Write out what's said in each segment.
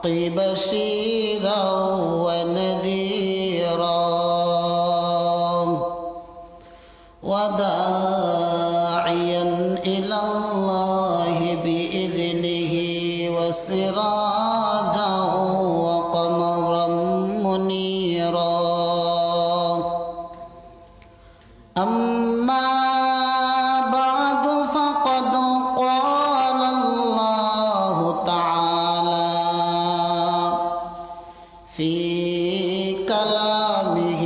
بشيرا ونذيرا وداعيا إلى الله بإذنه وسراجا وقمرا منيرا أما بعد فقد قال الله تعالى في كلامه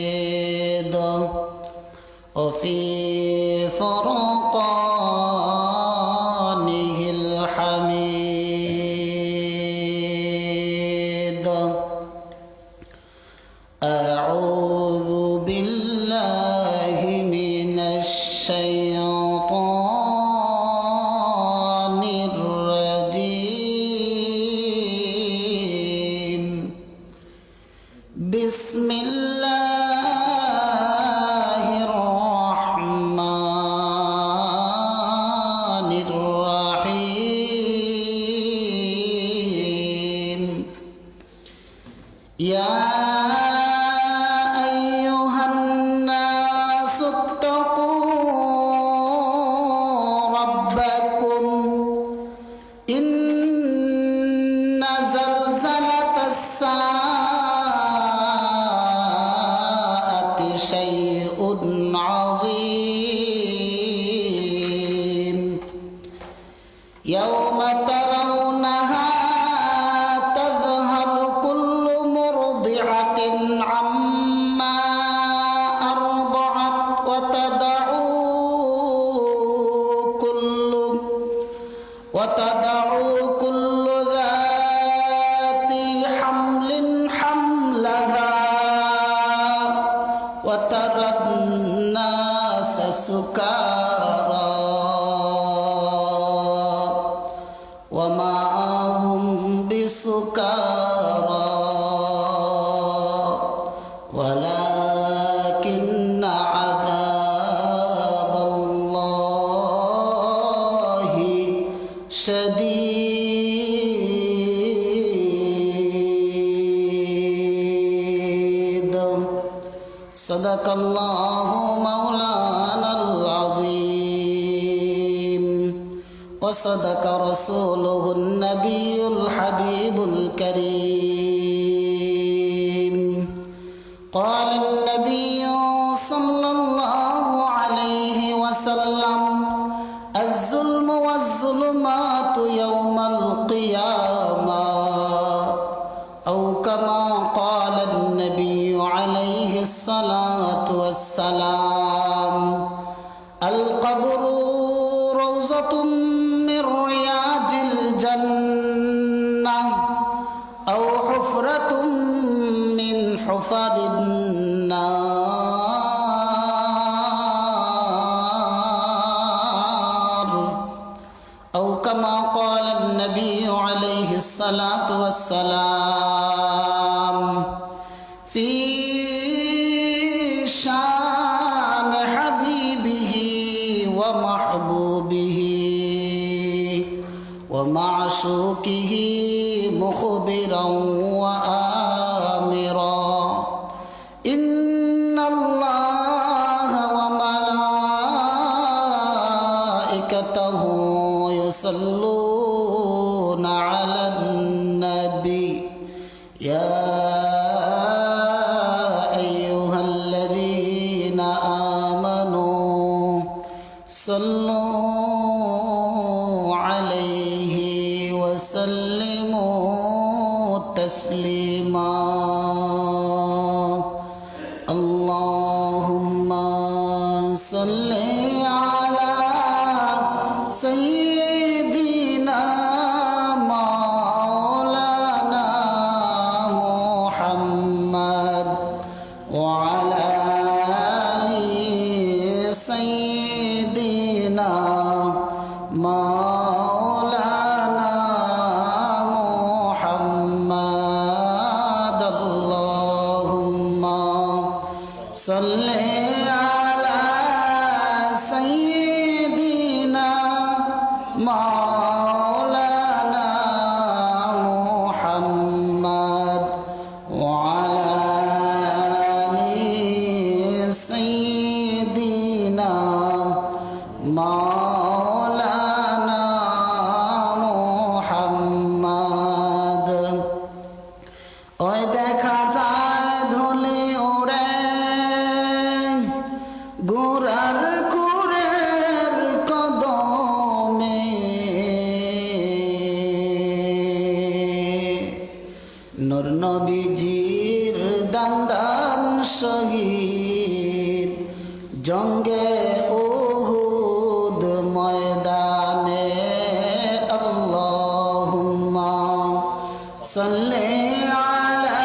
المجيد وفي فرقانه الحميد أعوذ بالله من الشيطان الرجيم بسم الله الرحمن الرحيم يا أيها الناس اتقوا ربكم إن زلزلة الساعة شيء عظيم يوم ترونها تذهل كل مرضعة عما أرضعت وتدع كل ذات حمل حملها وترى الناس سكارى وما هم بسكارى ولكن عذاب الله شديد صدق الله مولانا العظيم وصدق رسوله النبي الحبيب الكريم قال النبي صلى الله عليه وسلم الظلم والظلمات يوم القيامة أو كما قال النبي عليه الصلاة والسلام القبر روضة من رياض الجنة أو حفرة من حفر النار أو كما قال النبي عليه الصلاة والسلام في شان حبيبه ومحبوبه ومعشوقه مخبرا وآمرا إن الله وملائكته يصلون على النبي يا أيها الذين آمنوا صلوا عليه وسلموا تسليما اللهم صل على سيدنا مولانا محمد وعلى آل سيدنا مولانا محمد اللهم صل على سيدنا مولانا محمد وعلى آل سيدنا مولانا محمد ওই দেখা যায় ধুলি ওড়ে গোরার কুরের কদমে নূর নবীজির দান্দান শহীদ জঙ্গে উহুদ ময়দানে আল্লাহুম্মা সাল্লি আলা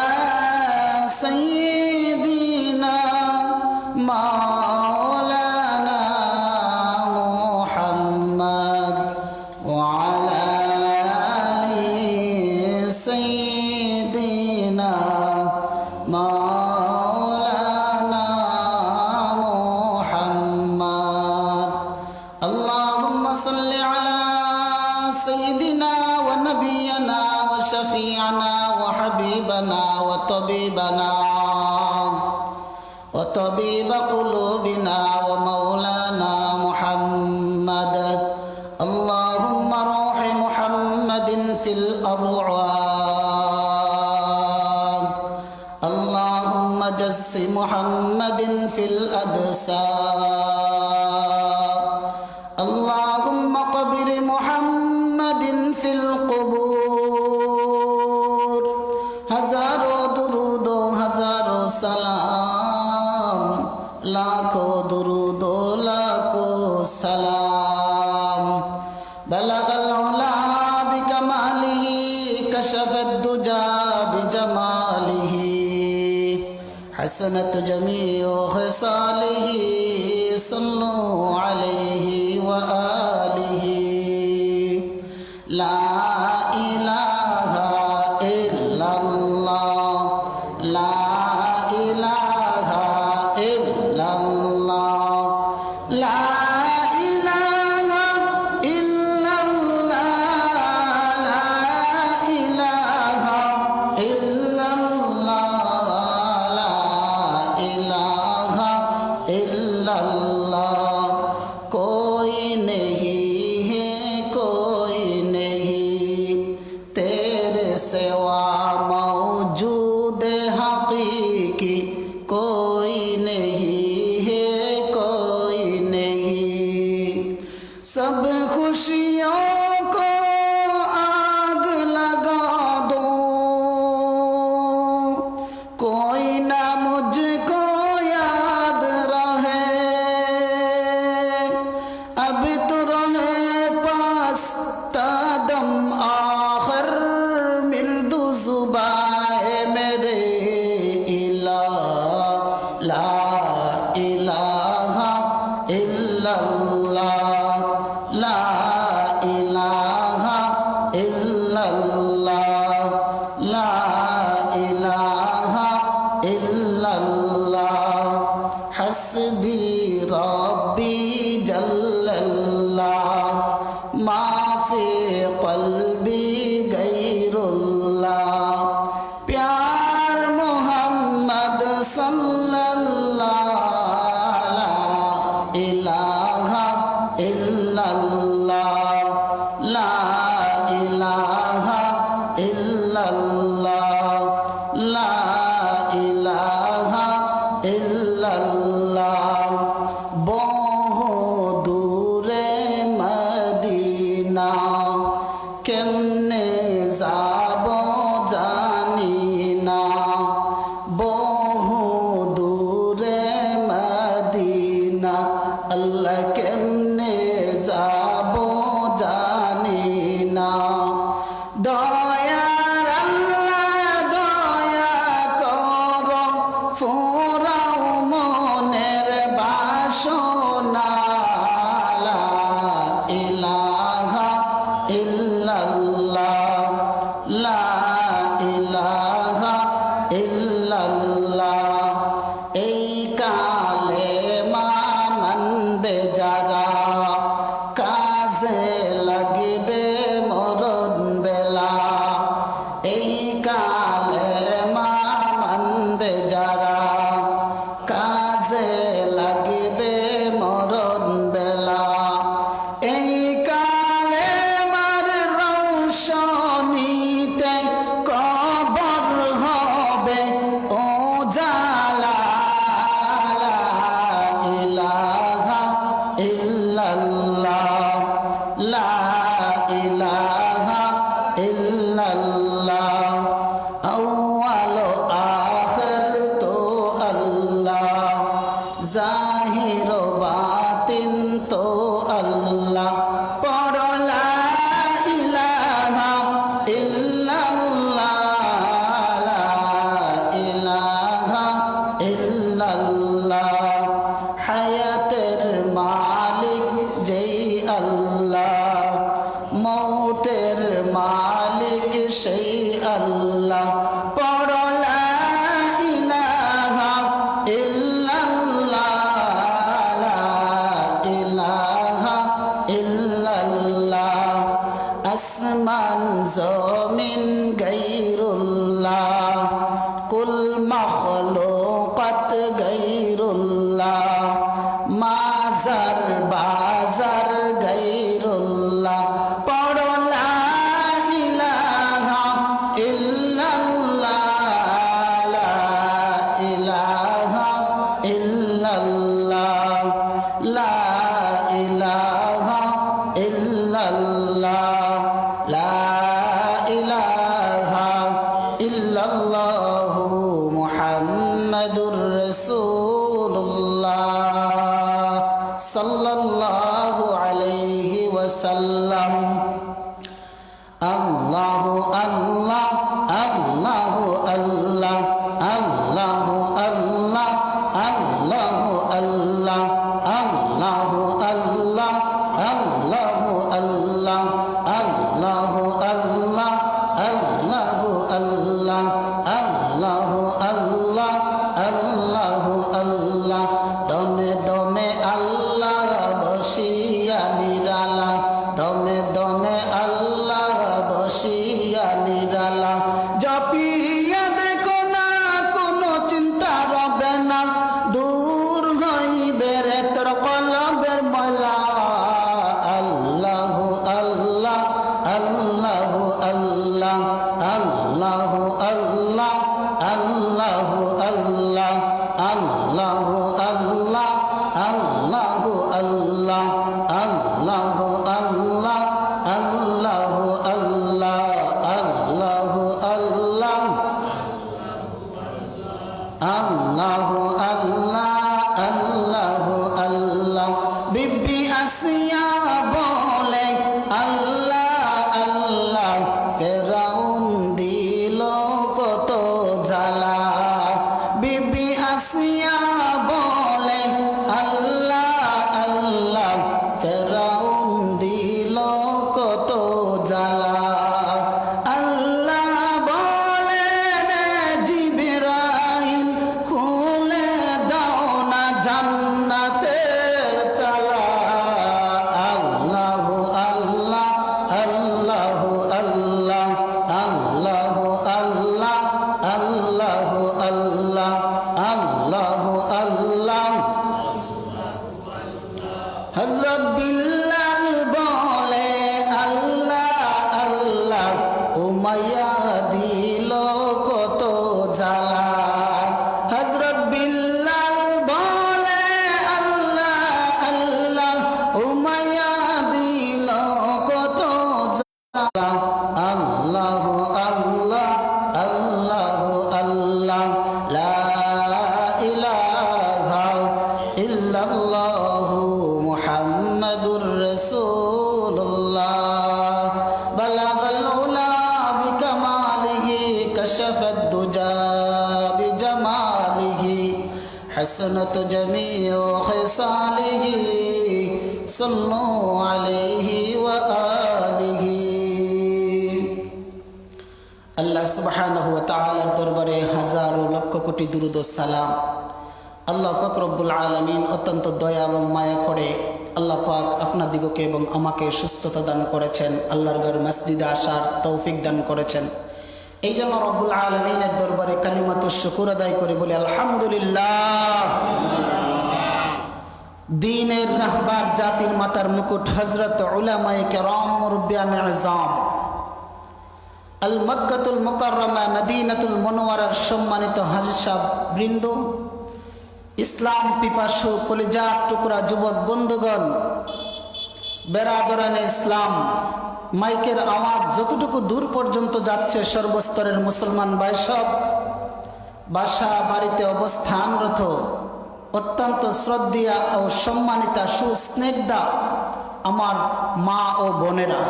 সাইয়্যিদিনা মাওলানা মুহাম্মদ ওয়া আলা আলি সাইয়্যিদিনা মাওলানা মুহাম্মদ আল্লাহুম্মা সাল্লি আলা সাইয়্যিদিনা ওয়া নাবিয়িনা ওয়া শাফি'ানা ওয়া হাবিবানা ওয়া তাবিবানা وطبيب قلوبنا ومولانا محمد اللهم روح محمد في الأرواح اللهم جس محمد في الأجساد اللهم قبر محمد في القبور هزارو درود هزارو سلام لاکھوں درود لاکھوں سلام بلغ العلا بکمالہ کشف الدجى بجمالہ حسنت جميع خصاله صلوا عليه وآله لا إله إلا الله لا إله إلا الله لا إله إلا الله لا إله إلا الله لا إله إلا الله कोई नहीं है कोई नहीं तेरे सिवा मौजूद हकीकी कोई नहीं है कोई नहीं सब खुशियों को आग लगा दो कोई ना मुझको याद रहे अब तो रहे पास तादम आखिर मिर्दू जुबाए मेरे इला ला इलाहा इल्लल्लाह ला इलाहा इल्लल्लाह ला इलाहा इल्लल्लाह हस्बी रब्बी जल्लल्लाह मा फी क़ल्बी गैरुल्लाह प्यार मोहम्मद सल्लल्लाह ला इलाहा इल्लल्लाह আল্লাহ, মৌতের মালিক সেই আল্লাহ। পড়ো লা ইলাহা ইল্লাল্লাহ, লা ইলাহা ইল্লাল্লাহ। আসমান জমিন গায়রুল্লাহ, কুল মখলুকাত গায়রুল্লাহ, মাজার বাজার গায়রুল্লাহ। পড়ো লা ইলাহা ইল্লাল্লাহ, লা ইলাহা ইল্লাল্লাহ, লা ইলাহা ইল্লাল্লাহ, লা ইলাহা ইল্লাল্লাহ, মুহাম্মাদুর রাসূলুল্লাহ সাল্লাল্লাহু আলাইহি ওয়াসাল্লাম। আল্লাহু আল্লাহ, আল্লাহু আল্লাহ, আল্লাহু আল্লাহ, আল্লাহু আল্লাহ, আল্লাহু আল্লাহ, আল্লাহু আল্লাহ, আল্লাহু আল্লাহ, আল্লাহু আল্লাহ, আল্লাহু আল্লাহ, আল্লাহু আল্লাহ। দমে দমে আল্লাহ বসিয়া নিরালা, দমে দমে আল্লাহ বসিয়া নিরালা। জপিয়া দেখো না কোনো চিন্তা রবে না, দূর হইবে রে তোর কলবের ময়লা। আল্লাহু আল্লাহ, আল্লাহু আল্লাহ, আল্লাহু আল্লাহ, আল্লাহু আল্লাহ, আল্লাহু আল্লাহ, আল্লাহু আল্লাহ, আল্লাহু আল্লাহ, আল্লাহু আল্লাহ, আল্লাহু আল্লাহ, আল্লাহু আল্লাহ, আল্লাহু আল্লাহ। বিবি আসিয়া বলে আল্লাহ আল্লাহ, ফেরাউন দিল কত জ্বালা। বিবি আসিয়া বলে আল্লাহ আল্লাহ, ফেরাউন দিল কত জ্বালা। আল্লাহ বলেন জিবরাইল, খুলে দাও না জান্নাতের তালা। আল্লাহু আল্লাহ, আল্লাহু আল্লাহ, আল্লাহু আল্লাহ, আল্লাহু আল্লাহ, আল্লাহু আল্লাহ। হযরত বিল্লাল বলে আল্লাহ আল্লাহ, উমাইয়া দিল কত জ্বালা। হযরত বিল্লাল বলে আল্লাহ আল্লাহ, উমাইয়া দিল কত জ্বালা। আল্লাহু আল্লাহ, আল্লাহু আল্লাহ, লা ইলাহা ইল্লাল্লাহু মুহাম্মাদুর রাসূলুল্লাহ। বালাগাল উলা বিকামালিহি, কাশাফাদ দুজা বিজামালিহি, হাসানাত জামিউ খিসালিহি, সাল্লু আলাইহি ওয়া আলিহি। আল্লাহ সুবহানাহু ওয়া তাআলার দরবারে হাজারো লক্ষ কোটি দুরূদ ও সালাম। আল্লাহ পাক রব্বুল আলামিন অত্যন্ত দয়া এবং মায়া করে আল্লাহ পাক আপনাদিগকে এবং আমাকে সুস্থতা দান করেছেন, আল্লাহর ঘর মসজিদে আসার তৌফিক দান করেছেন। এই জন্য রব্বুল আলামিনের দরবারে কালিমাতুশ শুকর আদায় করে বলি আলহামদুলিল্লাহ। দ্বীনের রাহবার, জাতির মাতার মুকুট, হযরত উলামায়ে কেরাম, মুরব্বিয়ানে আযম, আল মক্কাতুল মুকাররমা মদিনাতুল মুনওয়ারার সম্মানিত হাজী সাহেব বৃন্দ, ইসলাম পিপাসু কলিজার টুকরা যুবক বন্ধুগণ, বেরাদরানে ইসলাম, মাইকের আওয়াজ যতটুকু দূর পর্যন্ত যাচ্ছে সর্বস্তরের মুসলমান ভাই সব, বাসা বাড়িতে অবস্থানরত অত্যন্ত শ্রদ্ধেয়া ও সম্মানিতা সুস্নেহদা আমার মা ও বোনেরা,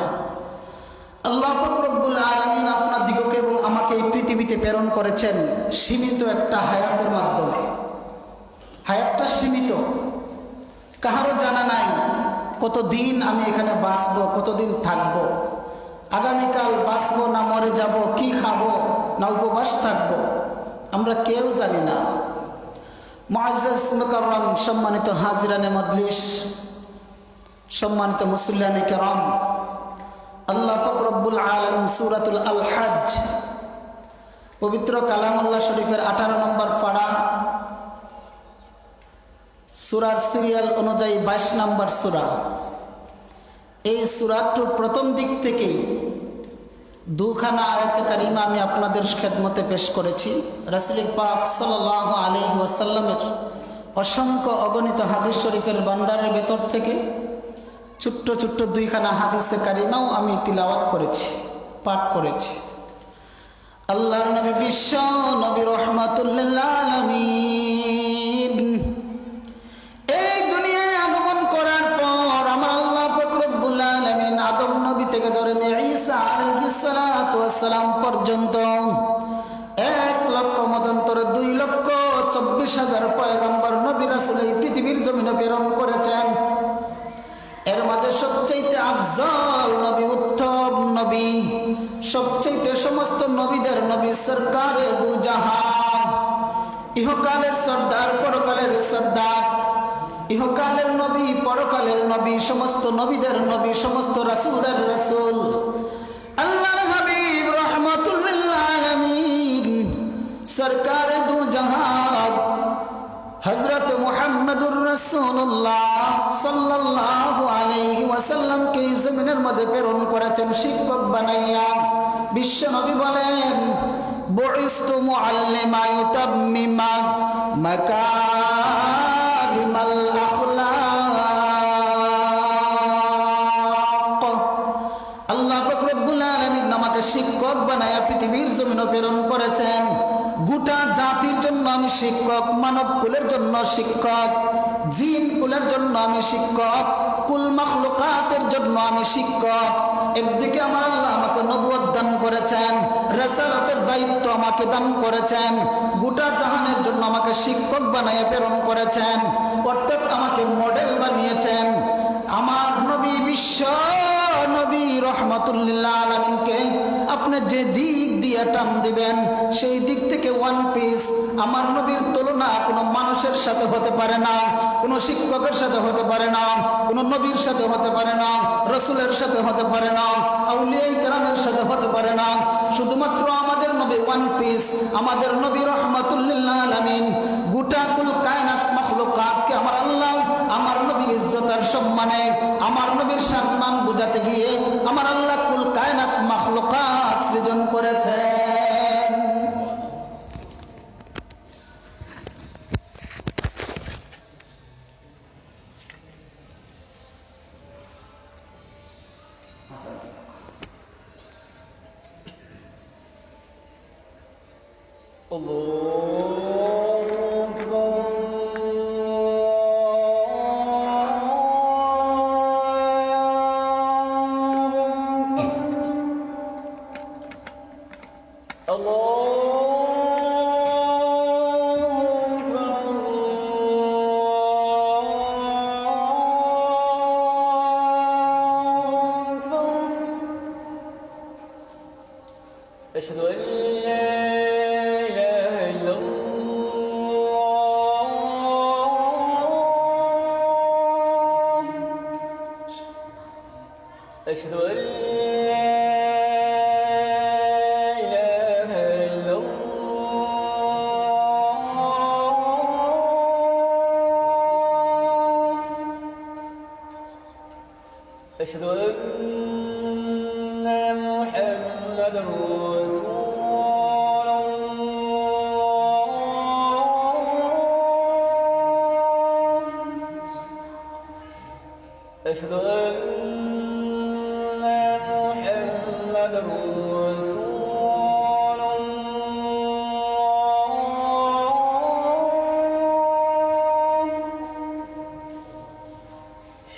আল্লাহ পাক রব্বুল আলামিন আপনার দিগকে এবং আমাকে এই পৃথিবীতে প্রেরণ করেছেন সীমিত একটা হায়াতের মাধ্যমে। হায়াতটা সীমিত, কাহারও জানা নাই কতদিন আমি এখানে বাঁচবো, কতদিন থাকবো, আগামীকাল বাঁচবো না মরে যাব, কি খাবো না উপবাস থাকবো, আমরা কেউ জানি না। মুআজ্জাজ মুকাররম, সম্মানিত হাজিরানে মজলিস, সম্মানিত মুসল্লিয়ানে কেরাম, আল্লাহ পাক রব্বুল আলামিন সূরাতুল আল হজ, পবিত্র কালামুল্লাহ শরীফের 18 নম্বর পারা, সূরার সিরিয়াল অনুযায়ী 22 নম্বর সূরা। এই সূরাটির প্রথম দিক থেকেই দুখানা আয়াতে কারিমা আমি আপনাদের খেদমতে পেশ করেছি। রাসূল পাক সাল্লাল্লাহু আলাইহি ওয়াসাল্লামের অসংখ্য অগণিত হাদিস শরীফের ভান্ডারের ভেতর থেকে ছোট্ট ছোট্ট দুইখানা হাদিসে কারিমাও আমি তিলাওয়াত করেছি, পাঠ করেছি। আল্লাহর নবী বিশ্ব নবী রহমাতুল লিল আলামিন এই দুনিয়ায় আগমন করার পর আমার আল্লাহ পাক রব্বুল আলামিন আদম নবী থেকে ধরে ঈসা আলাইহিস সালাতু ওয়াস সালাম পর্যন্ত 1,00,000 মতান্তরে 2,24,000 পয়গম্বর নবী রাসূল এই পৃথিবীর জমিনে প্রেরণ করেছেন। এর মাঝে সবচেয়ে আফজল নবী, উত্তম নবী, সবচেয়ে সমস্ত নবীদের নবী, সরকারে দু জাহান, ইহকালের সর্দার পরকালের সর্দার, ইহকালের নবী পরকালের নবী, সমস্ত নবীদের নবী, সমস্ত রাসূলদের রাসূল, আল্লাহর হাবিব রাহমাতুল লিল আলামিন, সরকারে দু জাহান হযরত মুহাম্মদুর রাসূলুল্লাহ সাল্লাল্লাহু আলাইহি ওয়াসাল্লাম কে জমিনের মাঝে প্রেরণ করেছেন শিক্ষক বানাইয়া। বিশ্ব নবী বলেন, বুইস্তু মুআল্লিমা ইউতাম্মিমা মাকারিমাল আখলাক। আল্লাহ পাক রব্বুল আলামিন আমাকে শিক্ষক বানাইয়া পৃথিবীর জমিনে প্রেরণ করেছেন। গোটা জাতির জন্য আমি শিক্ষক, মানব কুলের জন্য শিক্ষক, জিন কুলের জন্য আমি শিক্ষক, কুল মাখলুকাতের জন্য আমি শিক্ষক। একদিকে আমার আল্লাহ আমাকে নবুয়ত দান করেছেন, রিসালাতের দায়িত্ব আমাকে দান করেছেন, গোটা জাহানের জন্য আমাকে শিক্ষক বানিয়ে প্রেরণ করেছেন, অর্থাৎ আমাকে মডেল বানিয়েছেন। আমার নবী বিশ্ব নবী রহমাতুল লিল আলামিনকে আপনি যে দিক দিয়ে টান দিবেন সেই দিক থেকে ওয়ান পিস। আমার নবীর তুলনা কোনো মানুষের সাথে হতে পারে না, কোনো শিক্ষকের সাথে হতে পারে না, কোনো নবীর সাথে হতে পারে না, রাসূলের সাথে হতে পারে না, আউলিয়ায়ে কেরামের সাথে হতে পারে না। শুধুমাত্র আমাদের নবী ওয়ান পিস, আমাদের নবী রহমাতুল লিল আলামিন। গোটা কুল কায়নাত মাখলুকাতকে আমার আল্লাহ আমার নবীর ইজ্জত আর সম্মানে, আমার নবীর সম্মান বোঝাতে গিয়ে আমার আল্লাহ কুল কায়নাত মাখলুকাত সৃজন করেছেন। أشهد أن لا إله إلا الله أشهد أن لا إله إلا الله أشهد أن محمدا أشهد أن محمدا رسول الله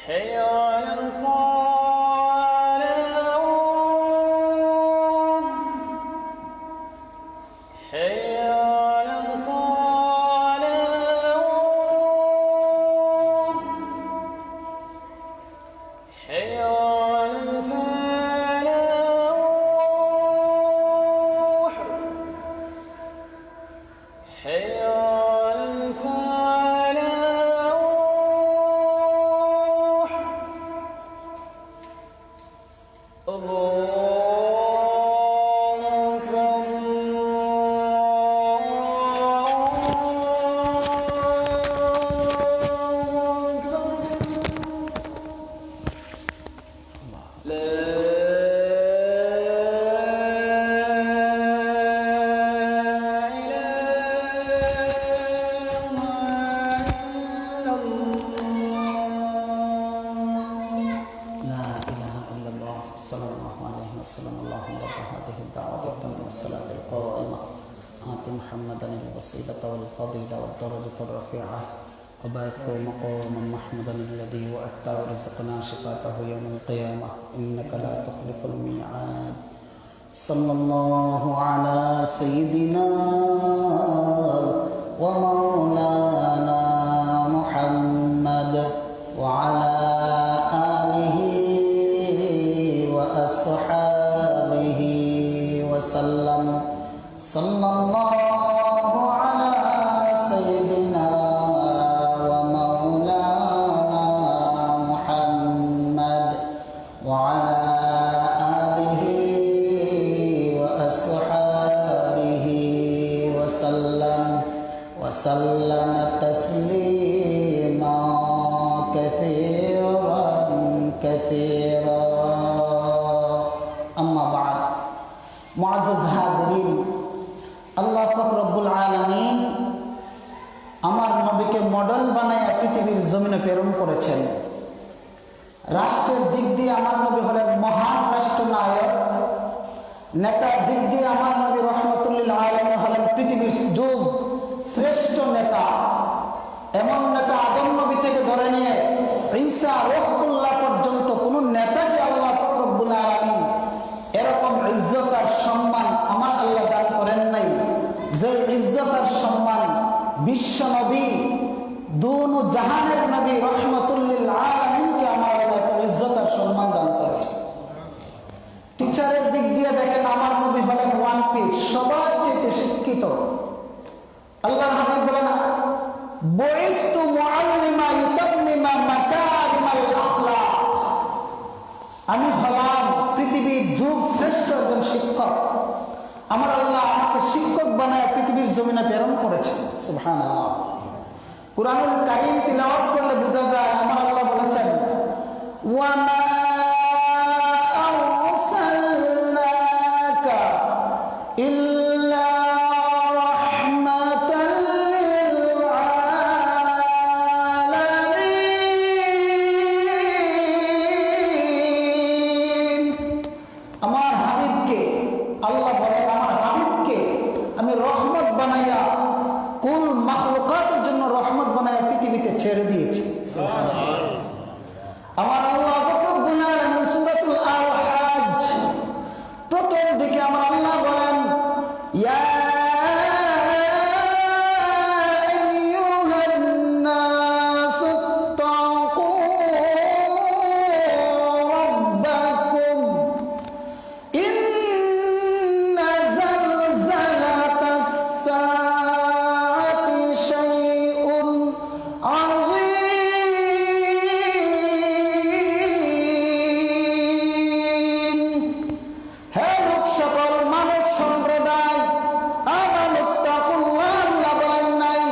حي على الصلاة حي على الصلاة آت محمدا الوسيلة والفضيلة والدرجة الرفيعة وبعثه مقاما محمودا الذي وأتى ورزقنا شفاعته يوم القيامة إنك لا تخلف الميعاد صلى الله على سيدنا ومولانا محمد وعلى آله وأصحابه وسلم صلى الله على سيدنا ومولانا محمد وعلى آله وأصحابه وسلم تسليما كثيرا أما بعد معزز حاضرين আল্লাহ পাক রব্বুল আলামিন আমার নবীকে মডেল বানায় পৃথিবীর জমিনে প্রেরণ করেছেন। রাষ্ট্রের দিক দিয়ে আমার নবী হলেন মহান রাষ্ট্রনায়ক, নেতার দিক দিয়ে আমার নবী রহমতুল্লিল আলামিন হলেন পৃথিবীর যুগ শ্রেষ্ঠ নেতা। এমন নেতা আদম নবী থেকে ধরে নিয়ে ঈসা রূহুল্লাহ পর্যন্ত কোন নেতাকে আল্লাহ পাক রব্বুল আলামিন এরকম ইজ্জত আর সম্মান আমার আল্লাহ দান করেন নাই, যে ইজ্জত আর সম্মান বিশ্ব নবী দুনু জাহানের নবী রহমতুল্লিল আলামিনকে আমার আল্লাহ এত ইজ্জত আর সম্মান দান করেছে। টিচারের দিক দিয়ে দেখেন আমার নবী হলেন ওয়ান পিস, সবার চেয়ে শিক্ষিত। আল্লাহর হাবিব বলেন বুইসতু মুআল্লিমা ইউতাম্মিমা মাকারিমাল আখলাক, আমি হলাম পৃথিবীর যুগ শ্রেষ্ঠ একজন শিক্ষক। আমার আল্লাহ আমাকে শিক্ষক বানায় পৃথিবীর জমিনে প্রেরণ করেছেন। সুবহানাল্লাহ। কুরআনুল কারীম তিলাওয়াত করলে বোঝা যায় আমার আল্লাহ বলেছেন ওয়া মা আরসালনাকা ইল্লা রাহমাতাল লিল আলামিন। আমার হাবিবকে আল্লাহ বলেন আমার হাবিবকে আমি রহমত বানাইয়া কুল মাখলুকাতের জন্য রহমত বানাইয়া পৃথিবীতে ছেড়ে দিয়েছি। আমার আল্লাহ রব্বুল আলামিন সূরাতুল আল-হাজ্জ প্রথম দিকে আমার আল্লাহ বলেন ইয়া আইয়ুহান নাসু তাকু রাব্বাকুম ইন্না জালজালাতাস সাআতি শাইউন আযীম। হে লোক সকল মানব সম্প্রদায় আমানুত্তাকুল্লাহ, আল্লাহ বলেন নাই,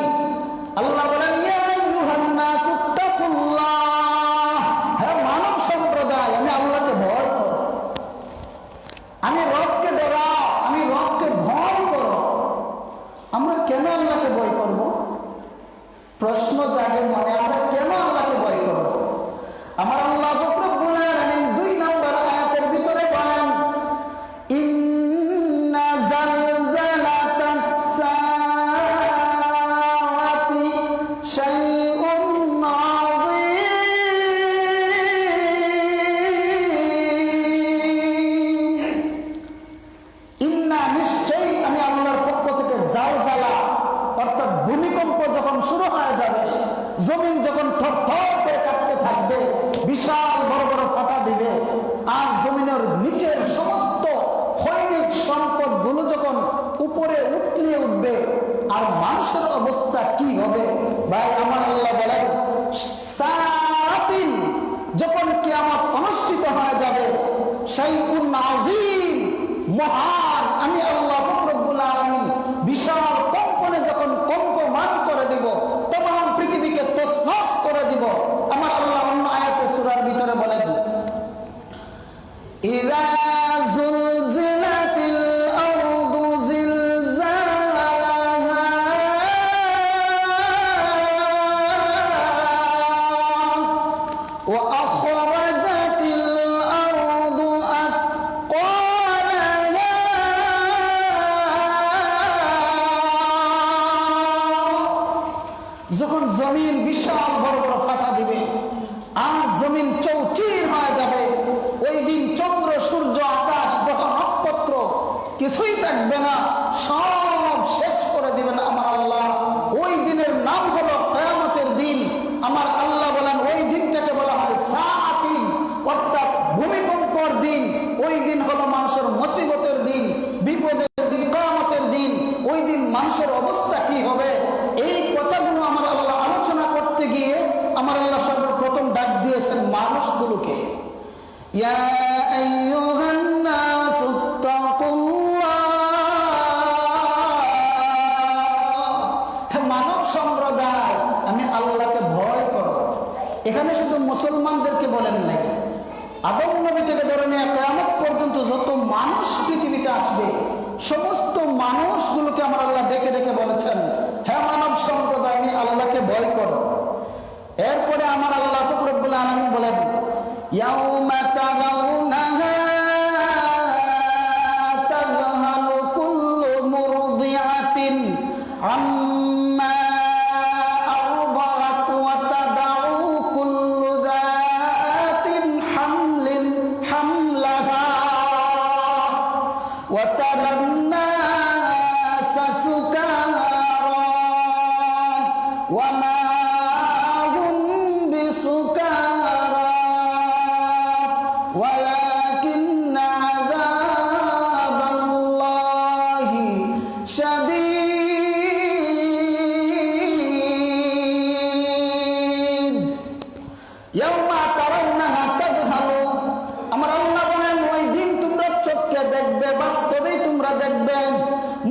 আল্লাহ বলেন ইয়া আইয়ুহান নাসু তাকুল্লাহ, হে মানব সম্প্রদায় আমি আল্লাহকে ভয় করো, আমি রবকে ডরাও, আমি রবকে ভয় করো। আমরা কেন আল্লাহকে ভয় করব? প্রশ্ন জাগে মনে, আমরা কেন আল্লাহকে ভয় করব? আমার আল্লাহ রব্বুল আলামিন 2 নম্বর আয়াতের ভিতরে বলেন ইন্না জালজালাতাস সাআতি শাইউন আযীম। ইন্না নিশ্চয়ই আমি আল্লাহর পক্ষ থেকে জালজালা অর্থাৎ ভূমিকম্প যখন শুরু হয়ে যাবে, জমিন যখন থরথর করে কাঁপতে থাকবে, বিশাল বড় বড় ফাটা দিবে, আর জমিনের নিচের সমস্ত খৈনিক সম্পদ গুলো যখন উপরে উঠলিয়ে উঠবে, আর মানুষের অবস্থা কি হবে ভাই আমার আল্লাহ বলেন সাআতিন, যখন কিয়ামত অনুষ্ঠিত হয়ে যাবে, শাইউন আযীম, মহান আমি আল্লাহ রব্বুল আলামিন বিশাল কম্পনে যখন কম্পমান করে দিব, তমাম পৃথিবীকে তছনছ করে দিব। আমার আল্লাহ অন্য আয়াতে সূরার ভিতরে বলেন, ইযা যুলজিলাতিল আরদু জিলজালাহা ওয়া আখরাজাতিল আরদু আথকালাহা যখন জমিন বিশাল বড় বড় ফাটা দিবে আর জমিন চৌচির হয়ে যাবে, ওই দিন চন্দ্র সূর্য আকাশ গ্রহ নক্ষত্র কিছুই থাকবে না, সব শেষ করে দিবেন আমার আল্লাহ। ওই দিনের নাম হলো কিয়ামতের দিন। আমার আল্লাহ বলেন ওই দিনটাকে বলা হয় সাআতিন, অর্থাৎ ভূমিকম্পের দিন। ওই দিন হলো মানুষের মুসিবতের দিন, বিপদের দিন, কিয়ামতের দিন। ওই দিন মানুষের অবস্থা কি হবে, এই কথাগুলো আমার আল্লাহ আলোচনা করতে গিয়ে আমার আল্লাহ সর্বপ্রথম ডাক দিয়েছেন মানুষগুলোকে, ইয়া আইয়ুহান নাসু তাকুল্লাহ, মানব সম্প্রদায় আমি আল্লাহকে ভয় করো। এখানে শুধু মুসলমানদেরকে বলেন নাই, আদম নবী থেকে ধরে নিয়ে কিয়ামত পর্যন্ত যত মানুষ পৃথিবীতে আসবে সমস্ত মানুষগুলোকে আমার আল্লাহ ডেকে ডেকে বলেছেন, হ্যাঁ মানব সম্প্রদায় আমি আল্লাহকে ভয় করো। এরপরে আমার আল্লাহ রব্বুল আলামিন বলেন, ইয়াউমা তারাউনাহা তাযহালু কুল্লু মুরদিআতিন আম্মা আরদাআত ওয়া তাদাউ কুল্লু যাতিন হামলিন হামলাহা ওয়া তারান নাসা সুকারা ওয়া মা ولكن عذاب الله شديد يوم ترونها تذهل আমার আল্লাহ বলেন ওই দিন তোমরা চোখে দেখবে, বাস্তবেই তোমরা দেখবে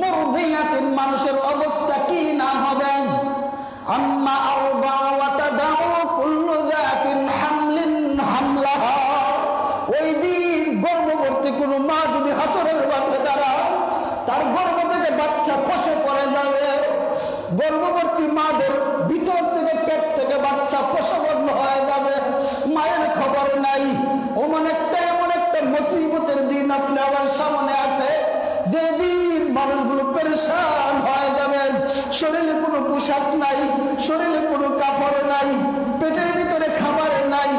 মুরদিয়াতিন মানুষের অবস্থা কি না হবে, আম্মা আরদা ওয়া তাদাউ কুল্লু যাতিন হামলিন হামলাহা। ওই দিন গর্ভবতী কোনো মা যদি হাসরের মাঠে দাঁড়ায়, তার গর্ভ থেকে বাচ্চা খসে পড়ে যাবে। গর্ভবতী মাদের ভিতর থেকে পেট থেকে বাচ্চা প্রসবন্ন হয়ে যাবে, মায়ের খবর নাই। এমন একটা মুসিবতের দিন আসলে আমার সামনে আছে, যেদিন মানুষগুলো পেরেশান হয়ে যাবে, শরীরে কোনো পোশাক নাই, শরীরে কোনো কাপড় নাই, পেটের ভিতরে খাবার নাই,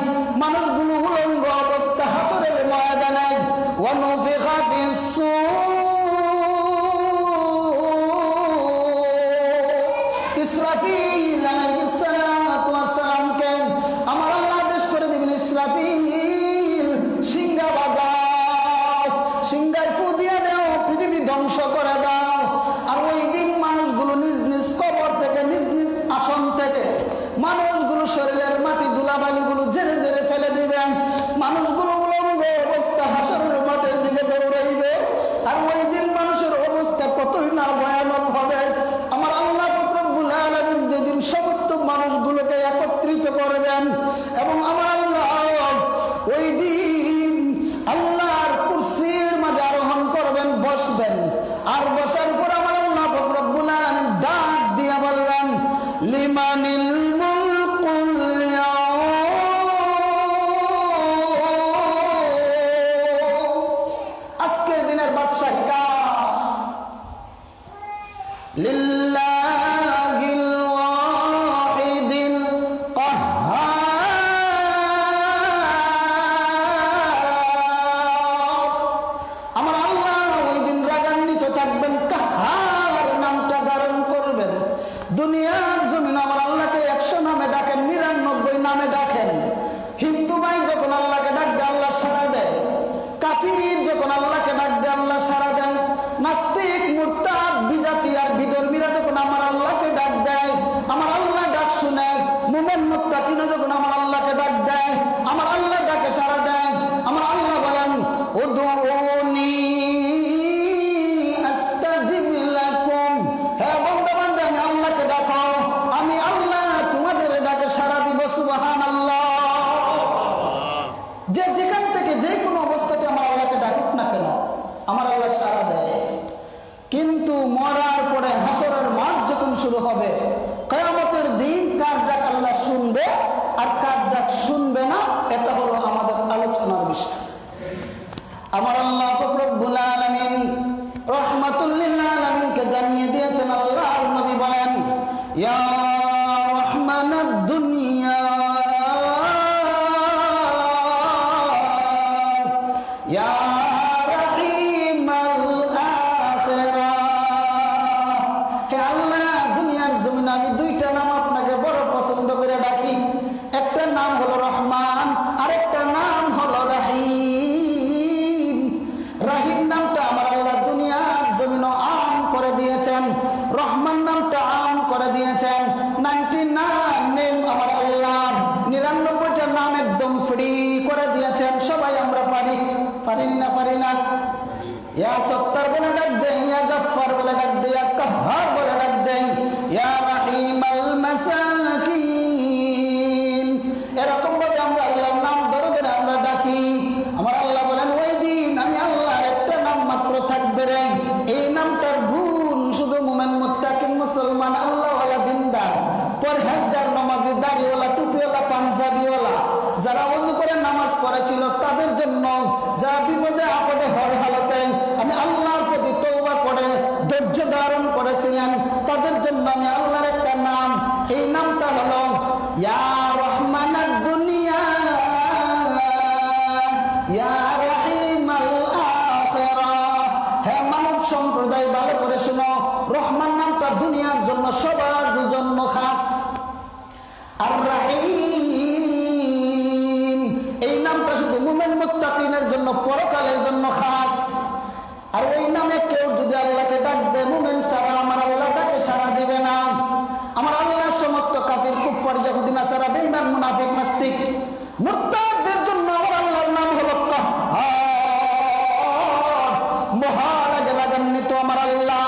মানুষগুলো উলঙ্গ অবস্থা হাসরের ময়দানে। ওয়া নুফিখা ফিস-সূর, ইসরাফিল আলাইহিস সালাতু ওয়াস সালামকে আমার আল্লাহ আদেশ করে দিবেন, ইসরাফিল সিংহা বাজাও, সিংহায় ফু দিয়ে দাও, পৃথিবী ধ্বংস করে দাও। আর ওই দিন মানুষগুলো নিজ নিজ কবর থেকে, নিজ নিজ আসন থেকে মানুষগুলো শরীরের মাটি ধুলাবালিগুলো ঝেড়ে ঝেড়ে ফেলে দিবেন। আমার আল্লাহ রব্বুল আলামিন রাহমাতুল লিল আলামিনকে জানিয়ে দিয়েছেন, আল্লাহর নবী বলেন, ইয়া রাহমানাদ দুনিয়া ইয়া রাহিমাল আখিরা। হে আল্লাহ, দুনিয়ার জমিনে আমি দুইটা নাম আপনাকে বড় পছন্দ করে ডাকি। একটা নাম হলো রহমান, আরেকটা নাম হলো রাহিম। রাহিম নামটা আমার আল্লাহ দুনিয়ার জমিনে আম করে দিয়েছেন, রহমান নামটা আম করে দিয়েছেন। 99 নেম আমার আল্লাহ, 99টা নাম একদম ফ্রি করে দিয়েছেন। সবাই আমরা পারি না? পারি না? ইয়া সত্তার বলে ডাক দেন, ইয়া গফফার বলে ডাক দেন, ইয়া কাহ্হার বলে ডাক দেন, ইয়া রাহিমাল মাসাকিন। এরকম ভাবে আমরা আল্লাহর নাম ধরে ধরে আমরা ডাকি। আমার আল্লাহ বলেন, ওই দিন আমি আল্লাহর একটা নাম মাত্র থাকবে রে। এই নামটার গুণ শুধু মুমিন মুত্তাকিন মুসলমান আল্লাহওয়ালা দিনদার পরহেজগার নামাজি দাড়িওয়ালা টুপিওয়ালা পাঞ্জাবিওয়ালা যারা ওযু করে নামাজ পড়েছিল তাদের জন্য, যারা বিপদে আপদে হর হালতে আমি আল্লাহর প্রতি তওবা করে ধৈর্য ধারণ করেছিলেন তাদের জন্য আমি আল্লাহর একটা নাম, এই নামটা হলো ইয়া রহমানাদ দুনিয়া ইয়া রাহিমাল আখিরা। হে মানব সম্প্রদায়, ভালো করে শোনো, রহমান নামটা দুনিয়ার জন্য সবার জন্য খাস, আর রাহিম এই নামটা শুধু মুমিন মুত্তাকিনের জন্য পরকালের জন্য খাস। আর ওই নামে কেউ যদি আল্লাহকে ডাক দেয়, মুমিন ছাড়া আমার আল্লাহ তাকে সাড়া দিবে না। আমার আল্লাহ সমস্ত কাফির কুফফার ইহুদি নাসারা বেঈমান মুনাফিক নাস্তিক মুরতাদদের জন্য আমার আল্লাহর নাম হলো কাহ্হার, মহারাগে রাগান্বিত আমার আল্লাহ।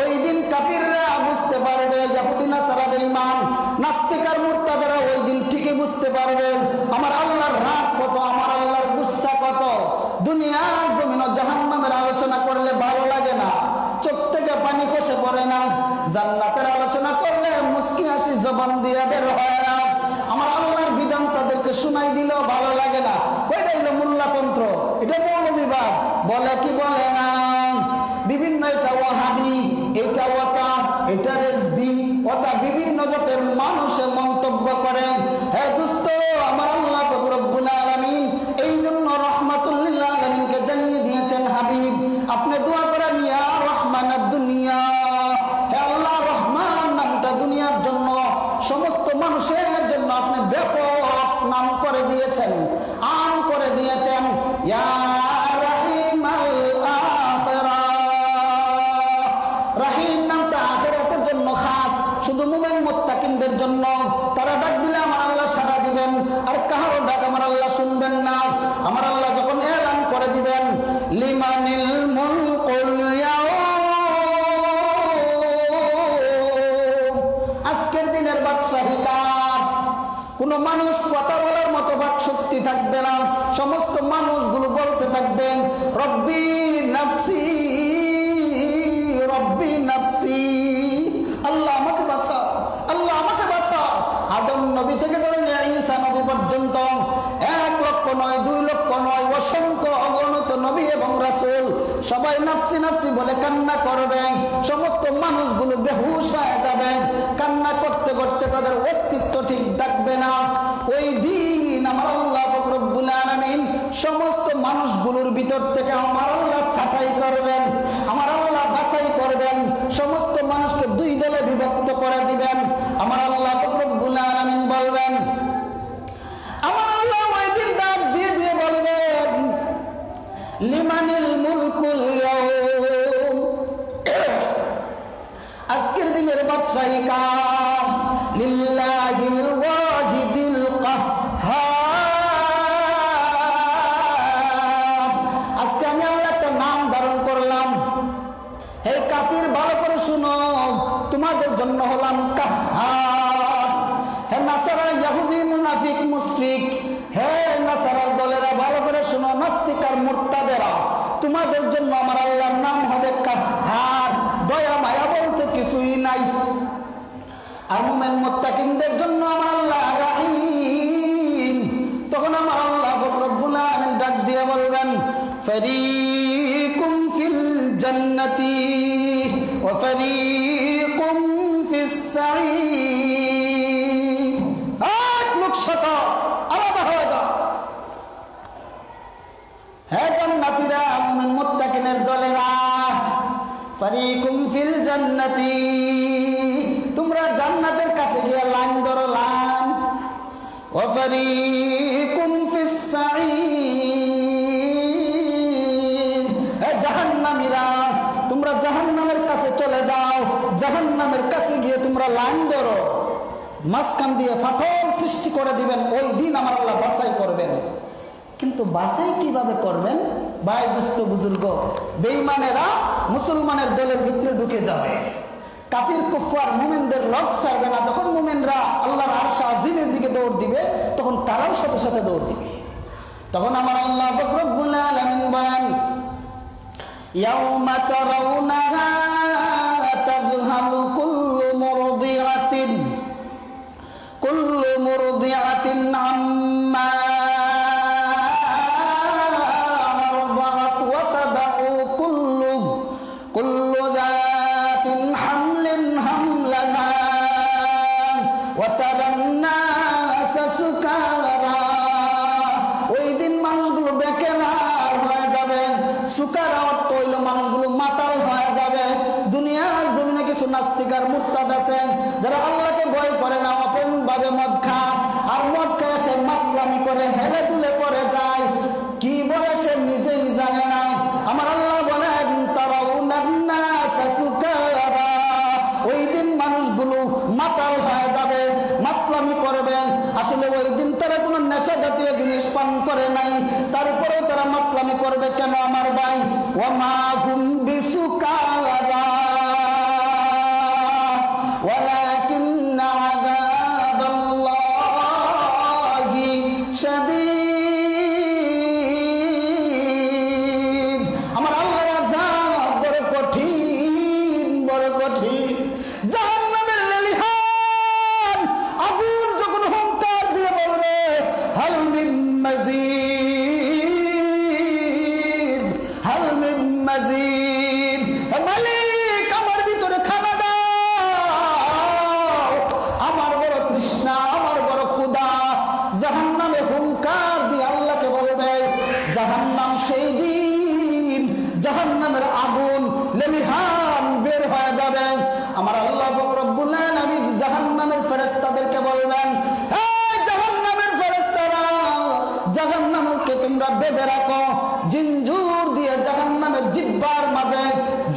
ওই দিন কাফিররা বুঝতে পারবে, ইহুদি নাসারা বেঈমান নাস্তিক আর মুরতাদেরা ওই দিন ঠিকই বুঝতে পারবেন আমার আল্লাহর রাগ কত, আমার আল্লাহর গুসা কত। দুনিয়ার জমিন জাহান্নামের আলোচনা করলে ভালো লাগে না, চোখ থেকে পানি খসে পড়ে না। জান্নাতের আলোচনা করলে মুস্কি হাসি জবান দিয়ে বের হয় না। আমার আল্লাহর বিধান তাদেরকে শুনাই দিলেও ভালো লাগে না। কয়টা হলো মোল্লাতন্ত্র, এটা মৌলবিবাদ বলে কি বলে না। বিভিন্ন এটা ওয়াহাবি, এটা ওয়াতা, এটা রেজবি, ওটা বিভিন্ন জাতের মানুষে মন্তব্য করেন। হে দোস্ত, আমার আল্লাহ রব্বুল আলামিন এই জন্য রাহমাতুল লিল আলামিনকে জানিয়ে দিয়েছেন, হাবিব আপনি দোয়া করেন ইয়া রহমানাদ দুনিয়া। হে আল্লাহ, রহমান নামটা দুনিয়ার জন্য সমস্ত মানুষের জন্য আপনি ব্যাপক নাম করে দিয়েছেন, আম করে দিয়েছেন। ইয়া রাহিমাল আখিরা, রাহিম নামটা আখিরাতের জন্য খাস, শুধু মুমিন মুত্তাকিনদের জন্য। তারা ডাক দিলে আমার আল্লাহ সাড়া দিবেন, আর কারো ডাক আমার আল্লাহ শুনবেন না। আমার আল্লাহ যখন এলান করে দিবেন, লিমানিল মুলকুল ইয়াউম, আজকের দিনের বাদশাহী কার? কোন মানুষ কথা বলার মতো বাক শক্তি থাকবে না। সমস্ত মানুষগুলো বলতে থাকবেন রব্বি নাফসি রব্বি নাফসি, আল্লাহ আমাকে বাঁচাও, আল্লাহ আমাকে বাঁচাও। আদম নবী থেকে ধরে ঈসা নবী পর্যন্ত 1 লক্ষ নয়, 2 লক্ষ নয়, অসংখ্য অগণিত নবী এবং রাসূল সবাই নাফসি নাফসি বলে কান্না করবে। সমস্ত মানুষগুলো বেহুশ হয়ে যাবে, কান্না করতে করতে তাদের অস্তিত্ব ঠিক থাকবে না। ওই দিন আমার আল্লাহ রব্বুল আলামিন সমস্ত মানুষগুলোর ভিতর থেকে আমার আল্লাহ ছাঁটাই করবেন, আমার আল্লাহ বাছাই করবেন, সমস্ত মানুষকে 2 দলে বিভক্ত করে দিবেন। আমার আল্লাহ রব্বুল আলামিন বলবেন, আমার আল্লাহ ওই দিন ডাক দিয়ে দিয়ে বলবেন লিমানিল মুলকুল ইয়াউম, আজকের দিনের বাদশাহী কার? লিল্লাহিল ওয়াহিদিল কাহ্হার। আজকে আমি আল্লাহ একটা নাম ধারণ করলাম। হে কাফির, ভালো করে শুনো, তোমাদের জন্য হলাম কাহ্হার। হে নাসারা, ইহুদি, মুনাফিক, মুশরিক, হে নাসারার দলেরা, ভালো করে শুনো, নাস্তিক আর মুরতাদেরা, তোমাদের জন্য আমার আল্লাহর নাম হবে কাহ্হার। দয়া মায়া বলতে কিছুই নাই। আর মুমিন মুত্তাকিনদের জন্য আমার আল্লাহ রাহিম। তখন আমার আল্লাহ রব্বুল আলামিন ডাক দিয়ে বলবেন, ফারীকুম ফিল জান্নাতি ওয়া ফারীকুম ফিস সাঈর। এক লোক শত আলাদা হয়ে যাও। হে জান্নাতীরা, মুমিন মুত্তাকিনের দলেরা, ফারীকুম ফিল জান্নাতি, তোমরা জান্নাতের কাছে গিয়ে লাইন ধরো, লাইন। ওয়া ফারীকুম ফিস সাঈর, হে জাহান্নামীরা, তোমরা জাহান্নামের কাছে চলে যাও, জাহান্নামের কাছে গিয়ে তোমরা লাইন ধরো। মাঝখান দিয়ে ফাটল সৃষ্টি করে দিবেন, ওই দিন আমার আল্লাহ বাছাই করবেন। কিন্তু বাছাই কিভাবে করবেন? ভাই দোস্ত বুজুর্গ, বেঈমানেরা মুসলমানের দলের ভিতরে ঢুকে যাবে, কাফির কুফার মুমিনদের লক ছাড়বে না। যখন মুমিনরা আল্লাহর আরশ আজিমের দিকে দৌড় দিবে, তখন তারাও সাথে সাথে দৌড় দিবে। তখন আমার আল্লাহ পাক রব্বুল আলামিন বলেন, ইয়াউমা তারাউনাহা তাযহালু কুল্লু মুরদিআতিন আম্মা কুল্লু যাতিন হামলিন হামলাহা ওয়া তারান নাসা সুকারা। ওই দিন মানুষগুলো বেকেরার হয়ে যাবে। সুকারা অর্থ হইল মানুষগুলো মাতাল হয়ে যাবে। দুনিয়ার জমিনে কিছু নাস্তিক আর মুরতাদ আছে, যারা আল্লাহকে ভয় করে না, আপন ভাবে মদ খায়, আর মদ খায় সে মাতলামি করে হেলে তুলে পড়ে যায়। কি বলে সে নিজেই জানে না। আমার আল্লাহ বলেন, ওই দিন মানুষগুলো মাতাল হয়ে যাবে, মাতলামি করবে। আসলে ওই দিন তারা কোনো নেশা জাতীয় জিনিস পান করে নাই, তারপরেও তারা মাতলামি করবে কেন আমার ভাই? ওয়া মা হুম বিসুকারা ওয়ালাকিন্না আযাবাল্লাহি শাদীদ। আমার আল্লাহর আযাব বড় কঠিন, বড় কঠিন। জাহান্নামের লেলিহান আগুন যখন হুঙ্কার দিয়ে বলবে, হাল মিন মাজিদ, হাল মিন মাজিদ, মালিক আমার ভিতরে খানা দাও, আমার বড় তৃষ্ণা, আমার বড় ক্ষুধা। জাহান্নামে হুঙ্কার দিয়ে আল্লাহকে বলবে। জাহান্নাম সেই দিন, জাহান্নামের আগুন লেলিহান বের হয়ে যাবে। আমার আল্লাহ পাক রব্বুল আলামিন জাহান্নামের ফেরেশতাদেরকে বলবেন, হে জাহান্নামের ফেরেশতারা, জাহান্নামকে তোমরা বেঁধে রাখো, জিঞ্জুর দিয়ে জাহান্নামের জিহ্বার মাঝে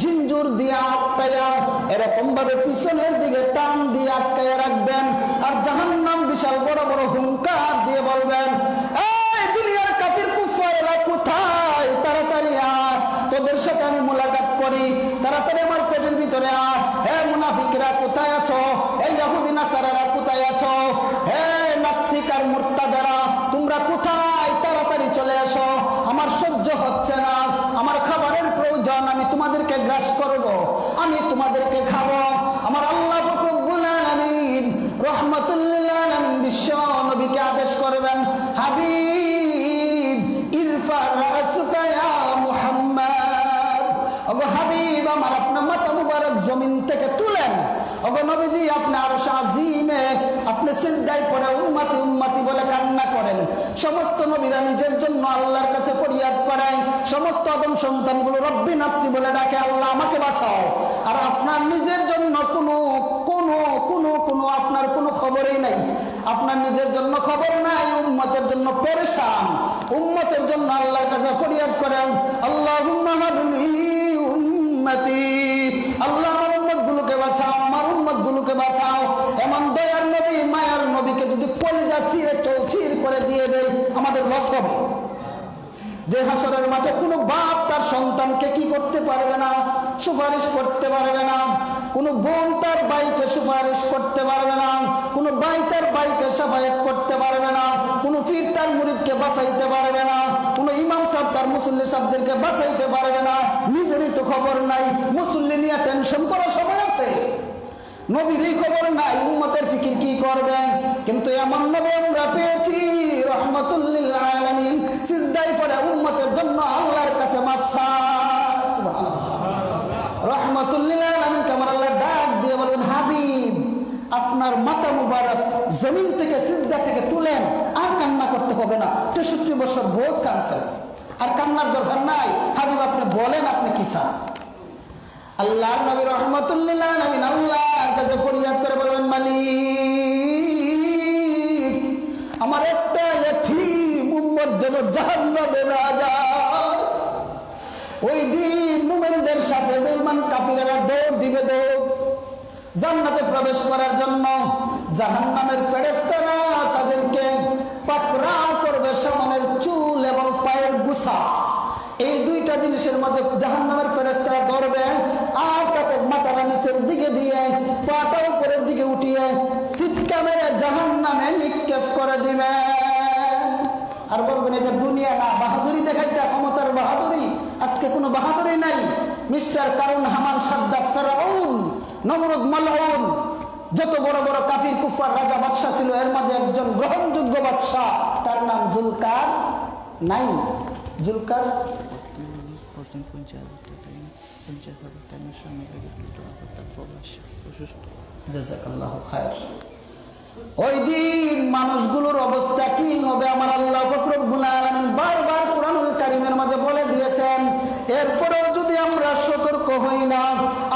জিঞ্জুর দিয়ে আটকায়া, এরকম ভাবে পিছনের দিকে টান দিয়ে আটকায়া রাখবেন। আর জাহান্নাম বিশাল বড় বড় হুঙ্কার দিয়ে বলবেন, এই দুনিয়ার কাফির কুফাররা কোথায়? তাড়াতাড়ি আয়, তোদের সাথে আমি মুলাকাত করি, তাড়াতাড়ি আমার পেটের ভিতরে আয়। হে মুনাফিকরা কোথায় আছো? এই ইহুদি নাসারারা কোথায় আছো? হে নাস্তিক আর মুরতাদেরা তোমরা কোথায়? তাড়াতাড়ি চলে আসো, আমার সহ্য হচ্ছে না, আমার খাবারের প্রয়োজন, আমি তোমাদেরকে গ্রাস করব, আমি তোমাদেরকে খাবো। আমার আল্লাহ পাক রব্বুল আলামিন রহমাতুল লিল আলামিন বিশ্ব নবীকে আদেশ করবেন, হাবিব ইরফা রাসুকা ইয়া মুহাম্মদ, ওগো হাবিব আমার আপনার মাথা মুবারক জমিন থেকে তুলেন। ওগো নবীজি আপনি আরশ আজিমে আপনি সিজদায় পড়ে উম্মতি উম্মতি বলে কান্না করেন। সমস্ত নবীরা নিজের জন্য আল্লাহর কাছে ফরিয়াদ করেন, সমস্ত আদম সন্তানগুলো রব্বি নাফসি বলে ডাকে, আল্লাহ আমাকে বাঁচাও। আর আপনার নিজের জন্য কোনো কোনো কোনো কোনো আপনার কোনো খবরই নাই, আপনার নিজের জন্য খবর নাই, উম্মতের জন্য পেরেশান, উম্মতের জন্য আল্লাহর কাছে ফরিয়াদ করেন, আল্লাহুম্মা হাবলি উম্মতি, আল্লাহ আমার উম্মতগুলোকে বাঁচাও, আমার উম্মতগুলোকে বাঁচাও। এমন দয়ার নবী, মায়ার নবীকে যদি কলিজা ছিঁড়ে চৌচির করে দিয়ে দেয়, আমাদের লস হবে। যে হাসরের মাঠে কোনো বাপ তার সন্তানকে কি করতে পারবে না? সুপারিশ করতে পারবে না। কোনো বোন তার ভাইকে সুপারিশ করতে পারবে না, কোনো ভাই তার ভাইকে সাফায়াত করতে পারবে না, কোনো পীর তার মুরিদকে বাঁচাইতে পারবে না, কোনো ইমাম সাহেব তার মুসল্লি সাহেবদেরকে বাঁচাইতে পারবে না। নিজেরই তো খবর নাই, মুসল্লি নিয়ে টেনশন করার সময় আছে? নবীরই খবর নাই, উম্মতের ফিকির কি করবেন? কিন্তু এমন নবী আমরা পেয়েছি রহমাতুল লিল আলামিন, সিজদায় পড়ে উম্মতের জন্য আল্লাহর রহমাতুল্লিল আলামিন কামার আল্লাহ ডাক দিয়ে বলবেন, হাবিব আপনার মাথা মুবারক জমিন থেকে সিজদা থেকে তুলেন, আর কান্না করতে হবে না। 63 বছর বহুত কাঁদছেন, আর কান্নার দরকার নাই। হাবিব আপনি বলেন আপনি কি চান। আল্লাহর নবী রহমাতুল্লিল আলামিন আল্লাহর কাছে ফরিয়াদ করে বলবেন, মালিক আমার একটা ইয়তীম উম্মত যেন জাহান্নামে না যায়। ওই দিন মুমিনদের সাথে বেঈমান কাফিররা দৌড় দিবে, দৌড় জান্নাতে প্রবেশ করার জন্য। জাহান্নামের ফেরেশতারা তাদেরকে পাকড়াও করবে, সামনের চুল এবং পায়ের গুছা, এই দুইটা জিনিসের মধ্যে জাহান্নামের ফেরেশতারা ধরবে, আর তাকে মাথাটা নিচের দিকে দিয়ে পাটা উপরের দিকে উঠিয়ে ছিটকা মেরে জাহান্নামে নিক্ষেপ করে দিবে। আর বলবেন এটা দুনিয়া না, বাহাদুরি দেখাইতে, ক্ষমতার বাহাদুরি। আজকে কোনো বাহাদুরি নাই। মিস্টার কারুন, হামান, সাদ্দাত, ফেরাউন, নমরুদ, মালউন, যত বড় বড় কাফির কুফার রাজা বাদশা ছিল, এর মাঝে একজন গ্রহণযোগ্য বাদশা, তার নাম জুলকার নাই। জুলকার জাযাকাল্লাহু খায়র। ওই দিন মানুষগুলোর অবস্থা কি হবে আমার আল্লাহ পাক রব্বুল আলামিন বারবার কুরআনুল কারীমের মাঝে বলে দিয়েছেন। এরপরেও যদি আমরা সতর্ক হই না,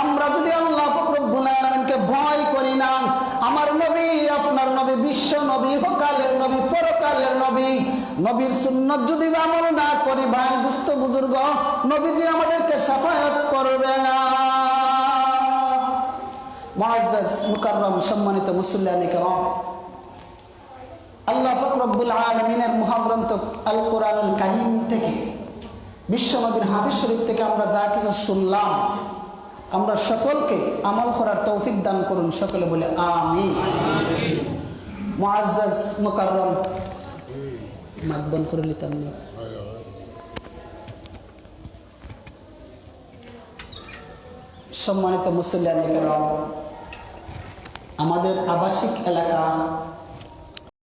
আমরা যদি আল্লাহ পাক রব্বুল আলামিনকে ভয় করি না, আমার নবী, আপনার নবী, বিশ্ব নবী, ইহকালের নবী, পরকালের নবী, নবীর সুন্নাত যদি আমল না করি, ভাই দুস্থ বুজুর্গ, নবীজি আমাদেরকে শাফায়াত করবে না। মুআজ্জাজ মুকাররম সম্মানিত মুসল্লিয়ানে কেরাম, আল্লাহ পাক রব্বুল আলামিনের মহাগ্রন্থ আল কোরআনুল কারীম থেকে, বিশ্ব নবীর হাদিস শরীফ থেকে আমরা যা কিছু শুনলাম, আমরা সকলকে আমল করার তৌফিক দান করুন। সকলে বলে আমিন। মুআজ্জাজ মুকাররম মাকবন করে নিতাম না। সম্মানিত মুসল্লিয়ানে কেরাম, আমাদের আবাসিক এলাকা